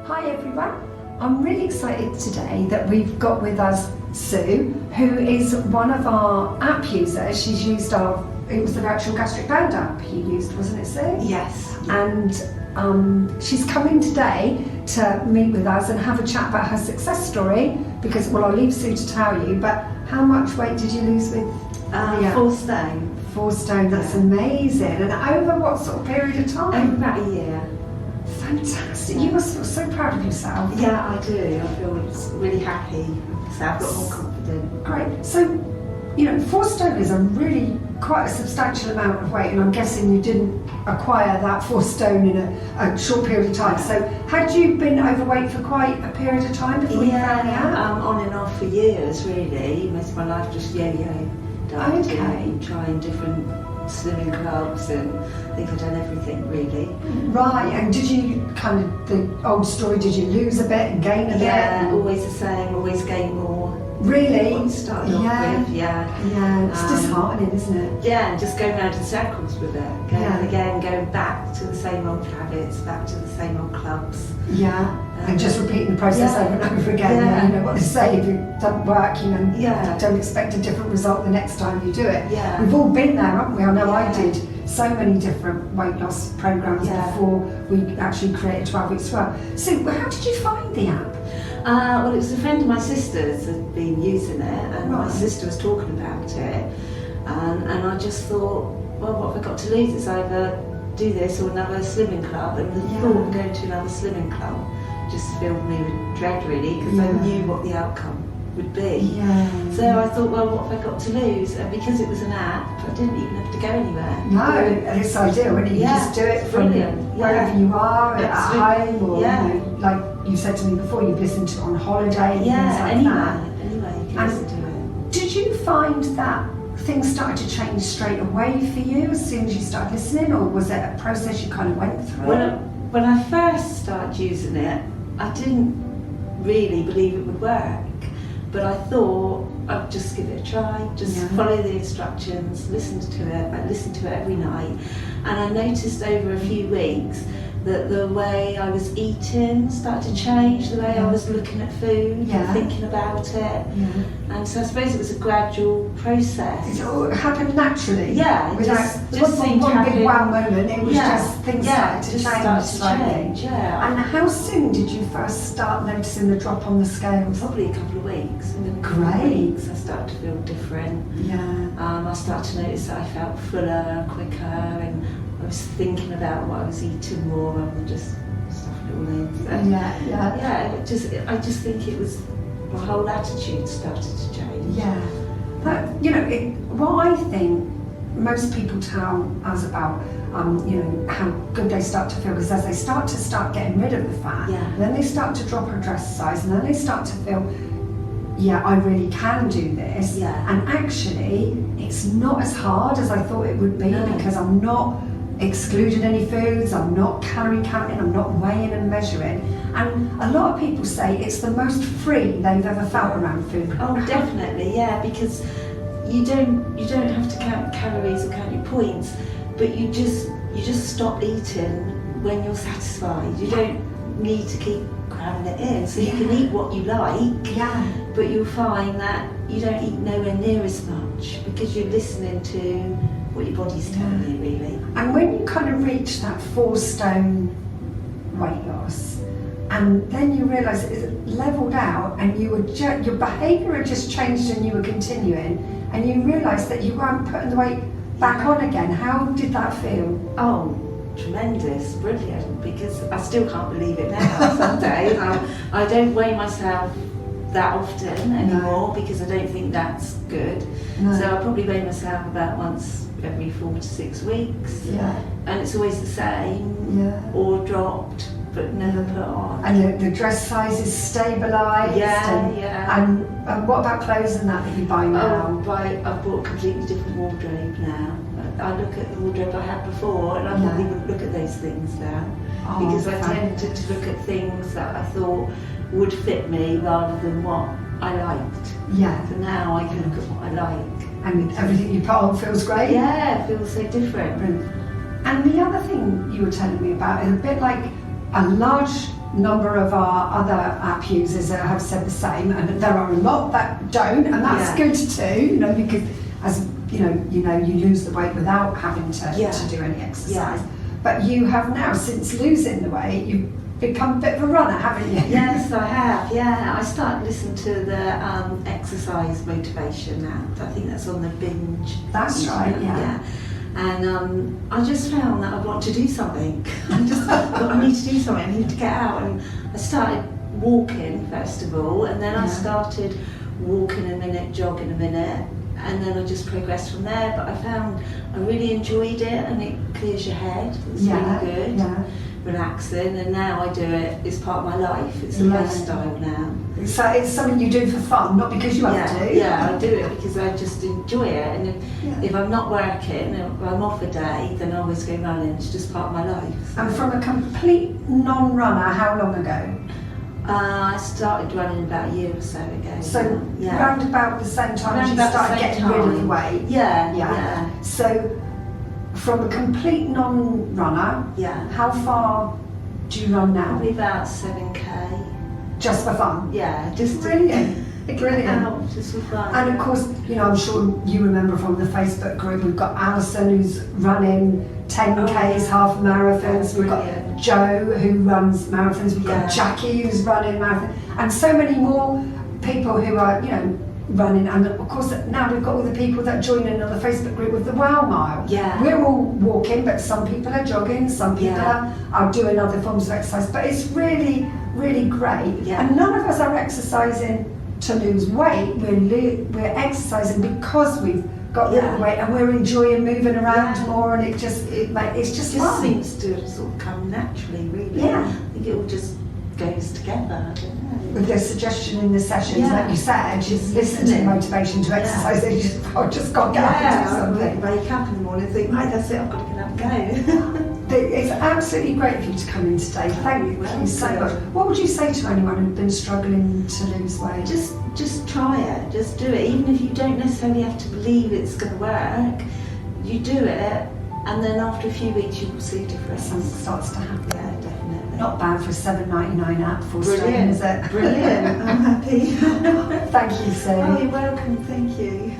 Hi everyone, I'm really excited today that we've got with us Sue, who is one of our app users. She's used it was the virtual gastric band app you used, wasn't it, Sue? Yes. And she's coming today to meet with us and have a chat about her success story because, well, I'll leave Sue to tell you, but how much weight did you lose with 4 stone. 4 stone, that's amazing. And over what sort of period of time? Over about a year. Fantastic. You must feel so proud of yourself. Yeah, I do. I feel really happy. So I've got more confident. Great. So, 4 stone is quite a substantial amount of weight, and I'm guessing you didn't acquire that 4 stone in a short period of time. So, had you been overweight for quite a period of time before you found the app? On and off for years, really. Most of my life just yo-yo, dieting, trying different slimming clubs, and I think I've done everything really. Right, and did you the old story, did you lose a bit and gain a bit? Yeah, always the same, always gain more. Really? What you started off with, Yeah, it's disheartening, isn't it? Yeah, and just going round in circles with it. Going back to the same old habits, back to the same old clubs. Yeah, and just repeating the process over and over again. Yeah. You know what they say, if it doesn't work, don't expect a different result the next time you do it. Yeah. We've all been there, haven't we? I know I did so many different weight loss programs before we actually created 12 Weeks to Well. So how did you find the app? Well, it was a friend of my sister's had been using it, and my sister was talking about it, and I just thought, well, what have I got to lose? It's either do this or another slimming club, and the thought of going to another slimming club just filled me with dread, really, because I knew what the outcome would be. So I thought, well, what have I got to lose? And because it was an app, I didn't even have to go anywhere. No, and it's ideal, when you just do it from wherever you are, at home, or like you said to me before, you've listened to it on holiday, and things like that. Anyway, you can listen to it. Did you find that things started to change straight away for you as soon as you started listening, or was it a process you kind of went through? When I first started using it, I didn't really believe it would work. But I thought I'd just give it a try, just follow the instructions, listen to it. I listened to it every night, and I noticed over a few weeks that the way I was eating started to change, the way I was looking at food, thinking about it. And so I suppose it was a gradual process. It all happened naturally? Yeah, it just seemed one big wow moment, it was just things started to change. And how soon did you first start noticing the drop on the scales? Probably a couple of weeks. Within a couple of weeks I started to feel different. I started to notice that I felt fuller, quicker, and I was thinking about what I was eating more rather than just stuffing it all in. So, I just think it was my whole attitude started to change. But what I think most people tell us about how good they start to feel, because as they start getting rid of the fat, then they start to drop a dress size, and then they start to feel, I really can do this. And actually it's not as hard as I thought it would be, because I'm not excluding any foods, I'm not calorie counting, I'm not weighing and measuring. And a lot of people say it's the most free they've ever felt around food. Oh, definitely, because you don't have to count calories or count your points, but you just stop eating when you're satisfied. You don't need to keep cramming it in, so you can eat what you like, but you'll find that you don't eat nowhere near as much because you're listening to what your body's telling you, really. And when you kind of reach that 4 stone weight loss, and then you realise it leveled out, and your behaviour had just changed, and you were continuing, and you realised that you weren't putting the weight back on again. How did that feel? Oh, tremendous, brilliant, because I still can't believe it now. Some days I don't weigh myself that often anymore because I don't think that's good. So I probably weigh myself about once every 4 to 6 weeks, and it's always the same, or dropped but never put on. And the dress size is stabilised. And what about clothes and that you buy now? I've bought a completely different wardrobe now. I look at the wardrobe I had before, and I probably wouldn't look at those things now, because I tended to look at things that I thought would fit me rather than what I liked. So now I can look at what I like. And everything you put on feels great? Yeah, it feels so different. And the other thing you were telling me about is a bit like a large number of our other app users have said the same, and there are a lot that don't, and that's good too, because as you lose the weight without having to do any exercise. But you have now, since losing the weight, you've become a bit of a runner, haven't you? Yes, I have. I started listening to the exercise motivation app. I think that's on the Binge. That's right. Yeah. And I just found that I want to do something. I thought I need to do something. I need to get out. And I started walking first of all, and then I started walking a minute, jogging a minute, and then I just progressed from there. But I found I really enjoyed it, and it clears your head. It's really good, relaxing. And now I do it. It's part of my life. It's a lifestyle now. So it's something you do for fun, not because you have to. Yeah, I do it because I just enjoy it. And if I'm not working, if I'm off a day, then I always go running. It's just part of my life. And from a complete non-runner, how long ago? I started running about a year or so ago. So round about the same time as you started getting rid of the weight? Yeah. So from a complete non-runner, how far do you run now? Probably about 7k. Just for fun? Yeah, just brilliant. Out, just for fun. And of course, I'm sure you remember from the Facebook group, we've got Alison who's running 10Ks, half marathons. We've got Joe who runs marathons. We've got Jackie who's running marathons, and so many more people who are, running. And of course, now we've got all the people that join in on the Facebook group with the Wow Mile. Yeah. We're all walking, but some people are jogging, some people are doing other forms of exercise. But it's really, really great. Yeah. And none of us are exercising to lose weight. We're exercising because we've got rid of the weight, and we're enjoying moving around more, and it's just fun. Seems to sort of come naturally, really. Yeah. I think it all just goes together. I don't know. With the suggestion in the sessions that you said, just listen to the motivation to exercise. I've just got to get up and do something. I wake up in the morning and think, right, that's it, I've got to get up and go. It's absolutely great for you to come in today. Thank you so much. What would you say to anyone who's been struggling to lose weight? Just try it. Just do it. Even if you don't necessarily have to believe it's going to work, you do it, and then after a few weeks you will see a difference. Something starts to happen. Yeah, definitely. Not bad for a $7.99 app for stone, is it? Brilliant. I'm happy. Thank you, Sue. Oh, you're welcome. Thank you.